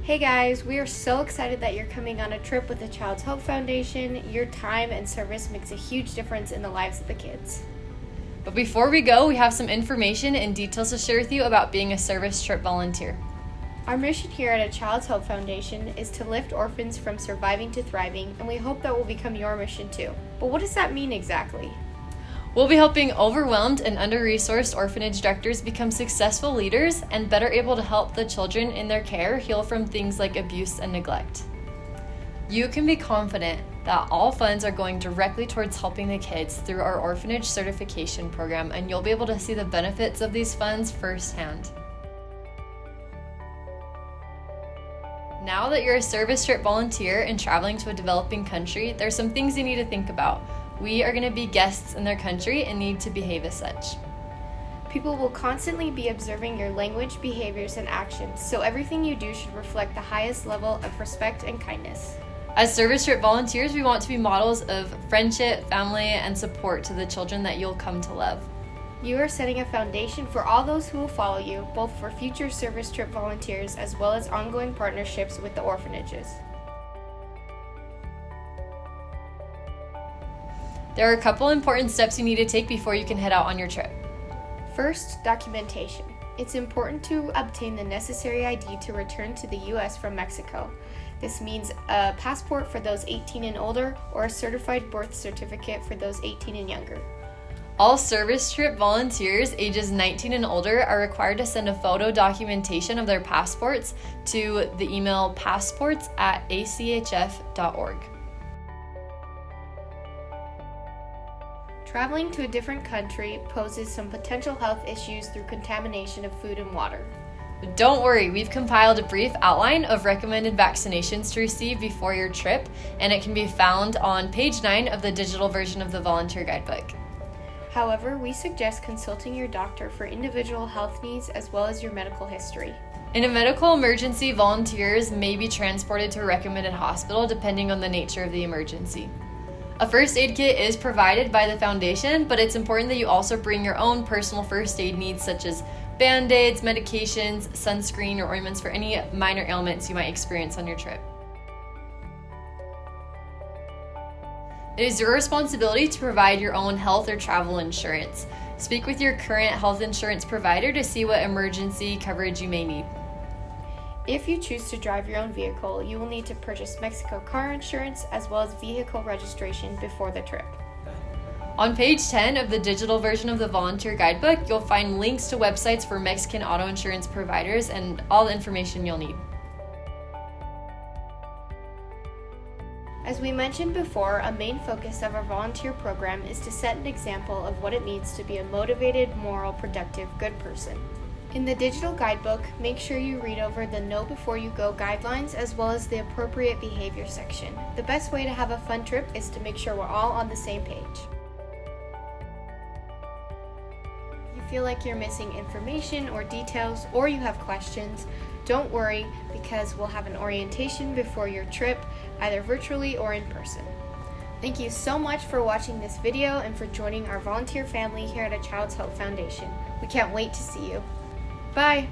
Hey guys, we are so excited that you're coming on a trip with the Child's Hope Foundation. Your time and service makes a huge difference in the lives of the kids. But before we go, we have some information and details to share with you about being a service trip volunteer. Our mission here at a Child's Hope Foundation is to lift orphans from surviving to thriving, and we hope that will become your mission too. But what does that mean exactly? We'll be helping overwhelmed and under-resourced orphanage directors become successful leaders and better able to help the children in their care heal from things like abuse and neglect. You can be confident that all funds are going directly towards helping the kids through our orphanage certification program, and you'll be able to see the benefits of these funds firsthand. Now that you're a service trip volunteer and traveling to a developing country, there's some things you need to think about. We are going to be guests in their country and need to behave as such. People will constantly be observing your language, behaviors, and actions, so everything you do should reflect the highest level of respect and kindness. As service trip volunteers, we want to be models of friendship, family, and support to the children that you'll come to love. You are setting a foundation for all those who will follow you, both for future service trip volunteers as well as ongoing partnerships with the orphanages. There are a couple important steps you need to take before you can head out on your trip. First, documentation. It's important to obtain the necessary ID to return to the U.S. from Mexico. This means a passport for those 18 and older or a certified birth certificate for those 18 and younger. All service trip volunteers ages 19 and older are required to send a photo documentation of their passports to the email passports@achf.org. Traveling to a different country poses some potential health issues through contamination of food and water. But don't worry, we've compiled a brief outline of recommended vaccinations to receive before your trip, and it can be found on page 9 of the digital version of the volunteer guidebook. However, we suggest consulting your doctor for individual health needs as well as your medical history. In a medical emergency, volunteers may be transported to a recommended hospital depending on the nature of the emergency. A first aid kit is provided by the foundation, but it's important that you also bring your own personal first aid needs such as Band-Aids, medications, sunscreen, or ointments for any minor ailments you might experience on your trip. It is your responsibility to provide your own health or travel insurance. Speak with your current health insurance provider to see what emergency coverage you may need. If you choose to drive your own vehicle, you will need to purchase Mexico car insurance as well as vehicle registration before the trip. On page 10 of the digital version of the volunteer guidebook, you'll find links to websites for Mexican auto insurance providers and all the information you'll need. As we mentioned before, a main focus of our volunteer program is to set an example of what it means to be a motivated, moral, productive, good person. In the digital guidebook, make sure you read over the Know Before You Go guidelines as well as the appropriate behavior section. The best way to have a fun trip is to make sure we're all on the same page. If you feel like you're missing information or details or you have questions, don't worry because we'll have an orientation before your trip, either virtually or in person. Thank you so much for watching this video and for joining our volunteer family here at a Child's Hope Foundation. We can't wait to see you. Bye!